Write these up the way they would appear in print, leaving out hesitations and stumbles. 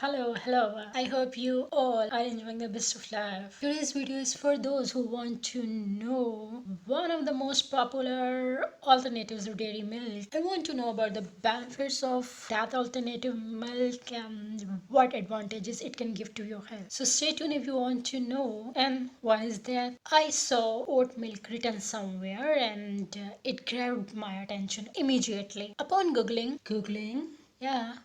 Hello. I hope you all are enjoying the best of life. Today's video is for those who want to know one of the most popular alternatives of dairy milk. I want to know about the benefits of that alternative milk and what advantages it can give to your health. So stay tuned if you want to know. And why is that? I saw oat milk written somewhere and it grabbed my attention immediately. Upon yeah.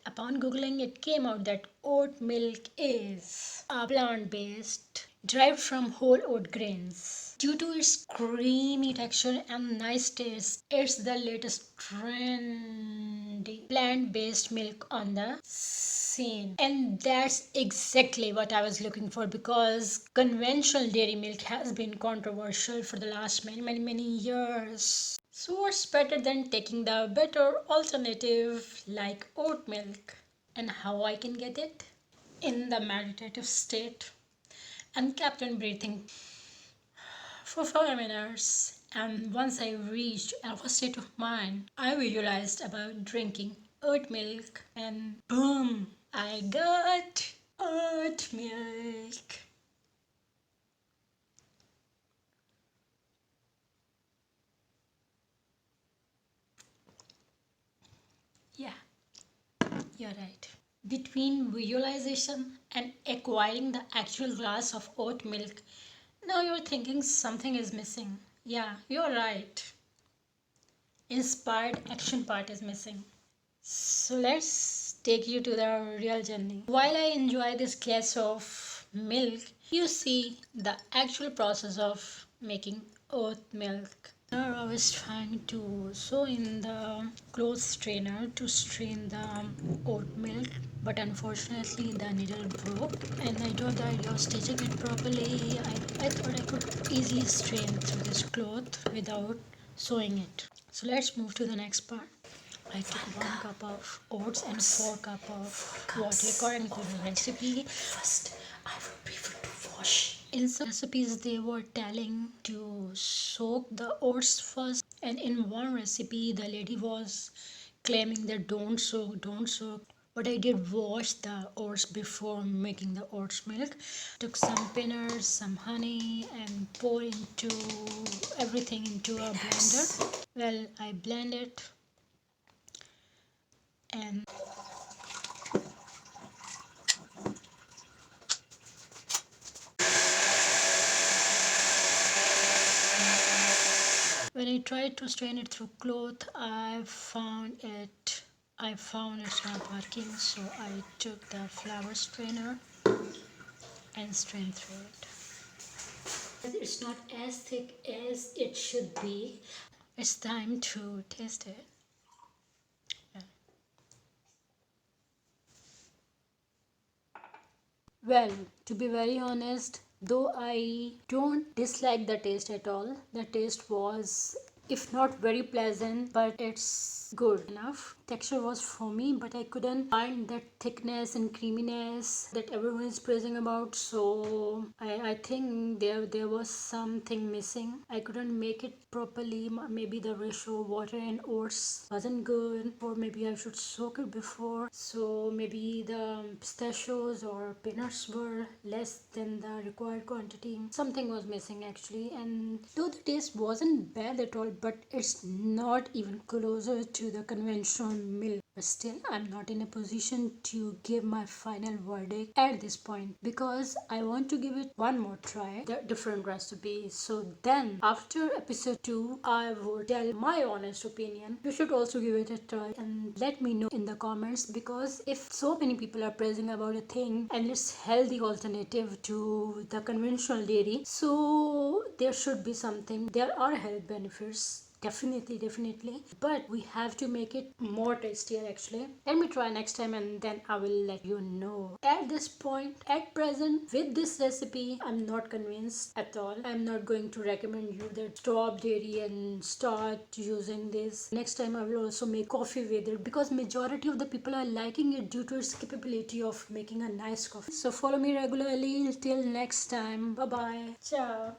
Upon Googling, it came out that oat milk is a plant-based, derived from whole oat grains. Due to its creamy texture and nice taste, it's the latest trendy plant-based milk on the scene. And that's exactly what I was looking for, because conventional dairy milk has been controversial for the last many years. So what's better than taking the better alternative like oat milk? And how I can get it? In the meditative state and kept on breathing for 5 minutes. And once I reached alpha state of mind, I visualized about drinking oat milk, and boom, I got oat milk. Yeah, you're right. Between visualization and acquiring the actual glass of oat milk, now you're thinking something is missing. Yeah, you're right. Inspired action part is missing. So let's take you to the real journey. While I enjoy this glass of milk, you see the actual process of making oat milk. I was trying to sew in the cloth strainer to strain the oat milk, but unfortunately the needle broke, and I got the idea of stitching it properly. I thought I could easily strain through this cloth without sewing it. So let's move to the next part. I took 1 cup of oats and 4 cups of water according to the recipe. First, I would prefer to wash. In some recipes, they were telling to soak the oats first, and in one recipe, the lady was claiming that don't soak. But I did wash the oats before making the oats milk. Took some peanuts, some honey, and pour into everything into a blender. Well, I blend it, and when I tried to strain it through cloth, I found it's not working, so I took the flour strainer and strained through it. It's not as thick as it should be. It's time to taste it. Well, to be very honest, though I don't dislike the taste at all, the taste was, if not very pleasant, but it's good enough. Texture was foamy, but I couldn't find that thickness and creaminess that everyone is praising about. So I think there was something missing. I couldn't make it properly. Maybe the ratio of water and oats wasn't good, or maybe I should soak it before. So maybe the pistachios or peanuts were less than the required quantity. Something was missing actually, and though the taste wasn't bad at all, but it's not even closer to the conventional milk. But still, I'm not in a position to give my final verdict at this point, because I want to give it one more try, the different recipes. So then after episode 2, I would tell my honest opinion. You should also give it a try and let me know in the comments, because if so many people are praising about a thing and it's healthy alternative to the conventional dairy, so there should be something. There are health benefits, definitely, but we have to make it more tastier actually. Let me try next time and then I will let you know. At this point, at present, with this recipe, I'm not convinced at all. I'm not going to recommend you that stop dairy and start using this. Next time I will also make coffee with it, because majority of the people are liking it due to its capability of making a nice coffee. So follow me regularly. Till next time, bye bye, ciao.